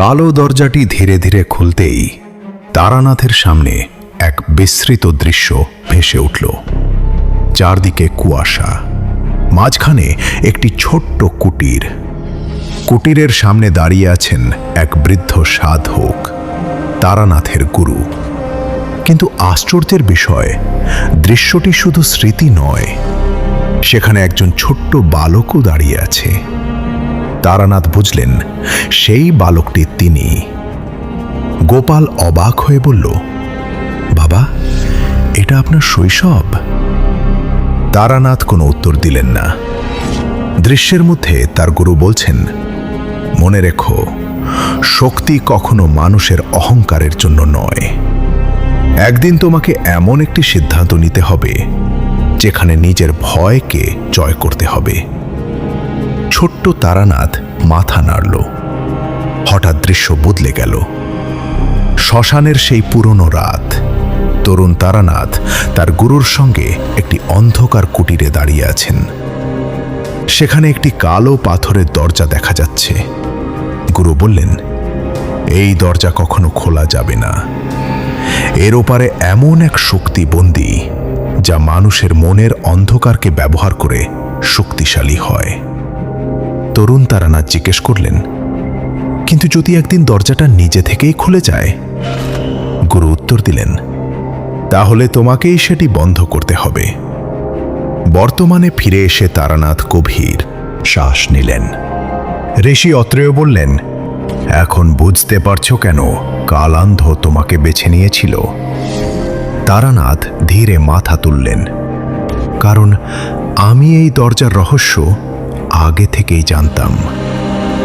কালো দরজাটি ধীরে ধীরে খুলতেই তারানাথের সামনে এক বিস্মৃত দৃশ্য ভেসে উঠল। চারদিকে কুয়াশা, মাঝখানে একটি ছোট্ট কুটির। কুটিরের সামনে দাঁড়িয়ে আছেন এক বৃদ্ধ সাধক, তারানাথের গুরু। কিন্তু আশ্চর্যের বিষয়, দৃশ্যটি শুধু স্মৃতি নয়, সেখানে একজন ছোট্ট বালকও দাঁড়িয়ে আছে। তারানাথ বুঝলেন সেই বালকটি তিনি। গোপাল অবাক হয়ে বলল, বাবা, এটা আপনার শৈশব? তারানাথ কোনো উত্তর দিলেন না। দৃশ্যের মধ্যে তার গুরু বলছেন, মনে রেখো, শক্তি কখনো মানুষের অহংকারের জন্য নয়। একদিন তোমাকে এমন একটি সিদ্ধান্ত নিতে হবে যেখানে নিজের ভয়কে জয় করতে হবে। ছোট্ট তারানাথ মাথা নাড়ল। হঠাৎ দৃশ্য বদলে গেল। শ্মশানের সেই পুরনো রাত। তরুণ তারানাথ তার গুরুর সঙ্গে একটি অন্ধকার কুটিরে দাঁড়িয়ে আছেন। সেখানে একটি কালো পাথরের দরজা দেখা যাচ্ছে। গুরু বললেন, এই দরজা কখনো খোলা যাবে না। এর ওপারে এমন এক শক্তি বন্দী যা মানুষের মনের অন্ধকারকে ব্যবহার করে শক্তিশালী হয়। তরুণ তারানাথ জিজ্ঞেস করলেন, কিন্তু যদি একদিন দরজাটা নিজে থেকেই খুলে যায়? গুরু উত্তর দিলেন, তাহলে তোমাকেই সেটি বন্ধ করতে হবে। বর্তমানে ফিরে এসে তারানাথ গভীর শ্বাস নিলেন। ঋষি অত্রেয় বললেন, এখন বুঝতে পারছো কেন কালান্ধ তোমাকে বেছে নিয়েছিল? তারানাথ ধীরে মাথা তুললেন, কারণ আমি এই দরজার রহস্য আগে থেকেই জানতাম।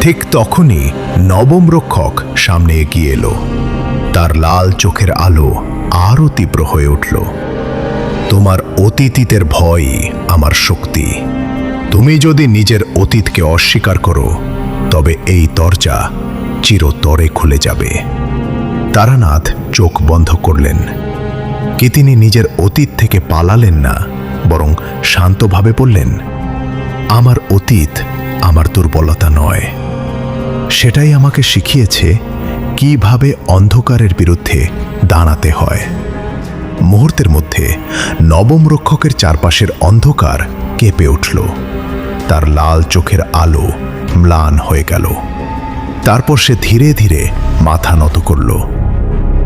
ঠিক তখনই নবম রক্ষক সামনে এগিয়ে এলো। তার লাল চোখের আলো আরও তীব্র হয়ে উঠল। তোমার অতীতের ভয়ই আমার শক্তি। তুমি যদি নিজের অতীতকে অস্বীকার করো, তবে এই দরজা চিরতরে খুলে যাবে। তারানাথ চোখ বন্ধ করলেন। কি তিনি নিজের অতীত থেকে পালালেন না, বরং শান্তভাবে বললেন, আমার অতীত আমার দুর্বলতা নয়। সেটাই আমাকে শিখিয়েছে কিভাবে অন্ধকারের বিরুদ্ধে দাঁড়াতে হয়। মুহূর্তের মধ্যে নবম রক্ষকের চারপাশের অন্ধকার কেঁপে উঠল। তার লাল চোখের আলো ম্লান হয়ে গেল। তারপর সে ধীরে ধীরে মাথা নত করল।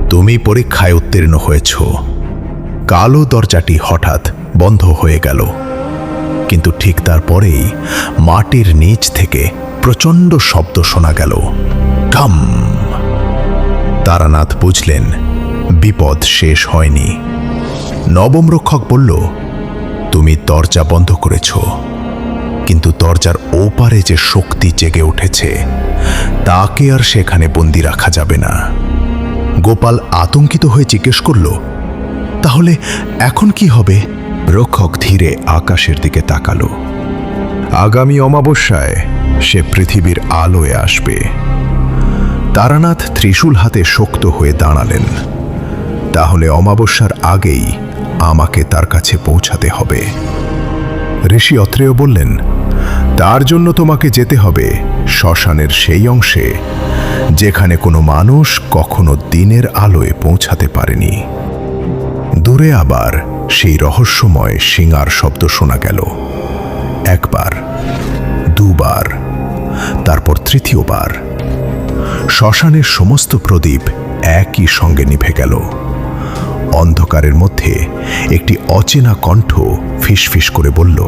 তুমি পরীক্ষায় উত্তীর্ণ হয়েছ। কালো দরজাটি হঠাৎ বন্ধ হয়ে গেল। কিন্তু ঠিক তারপরেই মাটির নিচ থেকে প্রচণ্ড শব্দ শোনা গেল, ঢম। তারানাথ বুঝলেন বিপদ শেষ হয়নি। নবম রক্ষক বলল, তুমি দরজা বন্ধ করেছ, কিন্তু দরজার ওপারে যে শক্তি জেগে উঠেছে তাকে আর সেখানে বন্দি রাখা যাবে না। গোপাল আতঙ্কিত হয়ে জিজ্ঞেস করল, তাহলে এখন কি হবে? রক্ষক ধীরে আকাশের দিকে তাকালো। আগামী অমাবস্যায় সে পৃথিবীর আলোয় আসবে। তারানাথ ত্রিশূল হাতে শক্ত হয়ে দাঁড়ালেন। তাহলে অমাবস্যার আগেই আমাকে তার কাছে পৌঁছাতে হবে। ঋষি অত্রেয় বললেন, তার জন্য তোমাকে যেতে হবে শ্মশানের সেই অংশে যেখানে কোনো মানুষ কখনো দিনের আলোয় পৌঁছাতে পারেনি। দূরে আবার সেই রহস্যময় শিঙার শব্দ শোনা গেল। একবার, দুবার, তারপর তৃতীয়বার। শ্মশানের সমস্ত প্রদীপ একই সঙ্গে নিভে গেল। অন্ধকারের মধ্যে একটি অচেনা কণ্ঠ ফিসফিস করে বলল,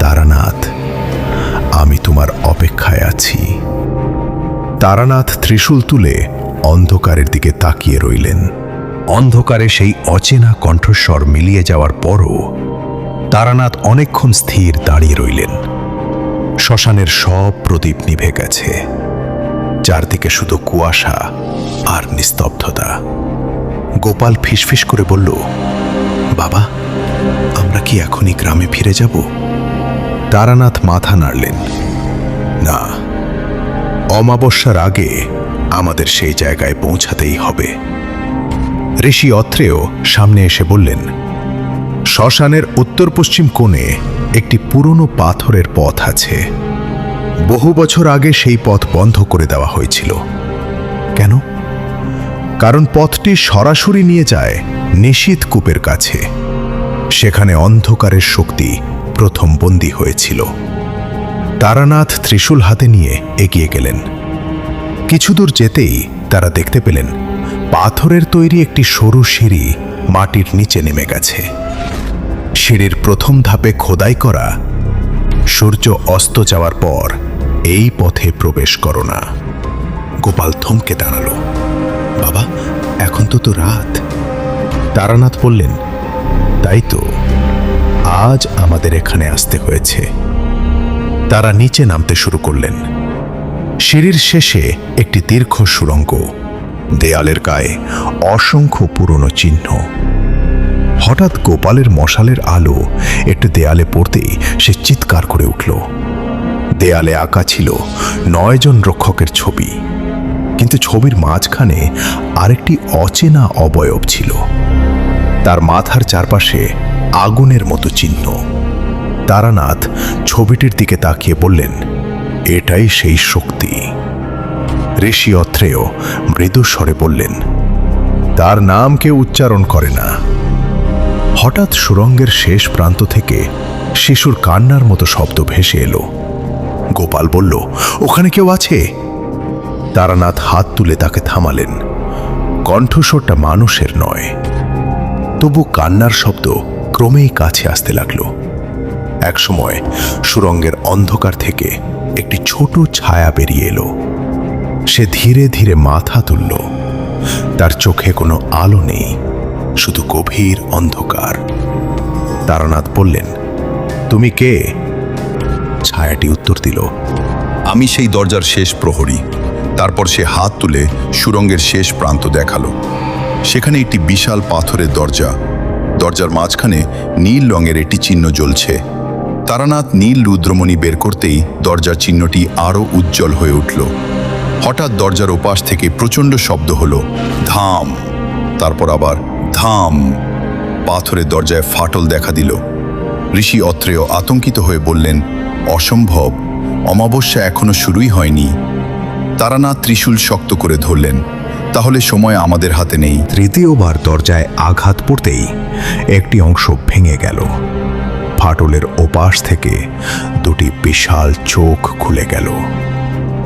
তারানাথ, আমি তোমার অপেক্ষায় আছি। তারানাথ ত্রিশূল তুলে অন্ধকারের দিকে তাকিয়ে রইলেন। অন্ধকারে সেই অচেনা কণ্ঠস্বর মিলিয়ে যাওয়ার পরও তারানাথ অনেকক্ষণ স্থির দাঁড়িয়ে রইলেন। শ্মশানের সব প্রদীপ নিভে গেছে। চারদিকে শুধু কুয়াশা আর নিস্তব্ধতা। গোপাল ফিসফিস করে বলল, বাবা, আমরা কি এখনই গ্রামে ফিরে যাব? তারানাথ মাথা নাড়লেন, না, অমাবস্যার আগে আমাদের সেই জায়গায় পৌঁছাতেই হবে। ঋষি অত্রেয় সামনে এসে বললেন, শ্মশানের উত্তর পশ্চিম কোণে একটি পুরনো পাথরের পথ আছে। বহু বছর আগে সেই পথ বন্ধ করে দেওয়া হয়েছিল। কেন? কারণ পথটি সরাসরি নিয়ে যায় নিশীথ কূপের কাছে। সেখানে অন্ধকারের শক্তি প্রথম বন্দী হয়েছিল। তারানাথ ত্রিশূল হাতে নিয়ে এগিয়ে গেলেন। কিছু দূর যেতেই তারা দেখতে পেলেন পাথরের তৈরি একটি সরু সিঁড়ি মাটির নিচে নেমে গেছে। সিঁড়ির প্রথম ধাপে খোদাই করা, সূর্য অস্ত যাওয়ার পর এই পথে প্রবেশ করো না। গোপাল থমকে দাঁড়ালো। বাবা, এখন তো রাত। তারানাথ বললেন, তাই তো, আজ আমাদের এখানে আসতে হয়েছে। তারা নিচে নামতে শুরু করলেন। সিঁড়ির শেষে একটি দীর্ঘ সুড়ঙ্গ, দেয়ালের গায়ে অসংখ্য পুরনো চিহ্ন। হঠাৎ গোপালের মশালের আলো একটু দেয়ালে পড়তেই সে চিৎকার করে উঠল। দেয়ালে আঁকা ছিল 9 জন রক্ষকের ছবি, কিন্তু ছবির মাঝখানে আরেকটি অচেনা অবয়ব ছিল। তার মাথার চারপাশে আগুনের মতো চিহ্ন। তারানাথ ছবিটির দিকে তাকিয়ে বললেন, এটাই সেই শক্তি। ঋষি অত্রেয় মৃদু স্বরে বললেন, তার নাম কেউ উচ্চারণ করে না। হঠাৎ সুড়ঙ্গের শেষ প্রান্ত থেকে শিশুর কান্নার মতো শব্দ ভেসে এলো। গোপাল বলল, ওখানে কেউ আছে? তারানাথ হাত তুলে তাকে থামালেন। কণ্ঠস্বরটা মানুষের নয়, তবু কান্নার শব্দ ক্রমেই কাছে আসতে লাগলো। একসময় সুড়ঙ্গের অন্ধকার থেকে একটি ছোট ছায়া বেরিয়ে এলো। সে ধীরে ধীরে মাথা তুলল। তার চোখে কোনো আলো নেই, শুধু গভীর অন্ধকার। তারানাথ বললেন, তুমি কে? ছায়াটি উত্তর দিল, আমি সেই দরজার শেষ প্রহরী। তারপর সে হাত তুলে সুড়ঙ্গের শেষ প্রান্ত দেখালো। সেখানে একটি বিশাল পাথরের দরজা। দরজার মাঝখানে নীল রঙের একটি চিহ্ন জ্বলছে। তারানাথ নীল রুদ্রমণি বের করতেই দরজার চিহ্নটি আরও উজ্জ্বল হয়ে উঠল। হঠাৎ দরজার ওপাশ থেকে প্রচণ্ড শব্দ হলো, ধাম। তারপর আবার ধাম। পাথরের দরজায় ফাটল দেখা দিল। ঋষি অত্রেয় আতঙ্কিত হয়ে বললেন, অসম্ভব, অমাবস্যা এখনো শুরুই হয়নি। তারানাথ ত্রিশূল শক্ত করে ধরলেন, তাহলে সময় আমাদের হাতে নেই। তৃতীয়বার দরজায় আঘাত পড়তেই একটি অংশ ভেঙে গেল। ফাটলের ওপাশ থেকে দুটি বিশাল চোখ খুলে গেল।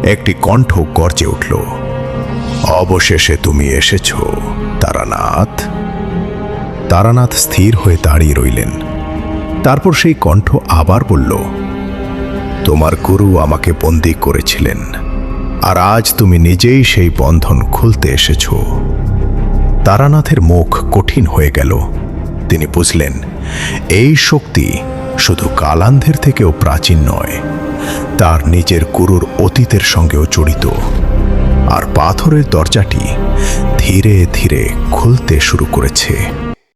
একটি কণ্ঠ গর্জে উঠল, অবশেষে তুমি এসেছ তারানাথ। তারানাথ স্থির হয়ে দাঁড়িয়ে রইলেন। তারপর সেই কণ্ঠ আবার বলল, তোমার গুরু আমাকে বন্দী করেছিলেন, আর আজ তুমি নিজেই সেই বন্ধন খুলতে এসেছ। তারানাথের মুখ কঠিন হয়ে গেল। তিনি বুঝলেন, এই শক্তি শুধু কালান্ধের থেকেও প্রাচীন নয়, তার নিজের গুরুর অতীতের সঙ্গেও জড়িত। আর পাথরের দরজাটি ধীরে ধীরে খুলতে শুরু করেছে।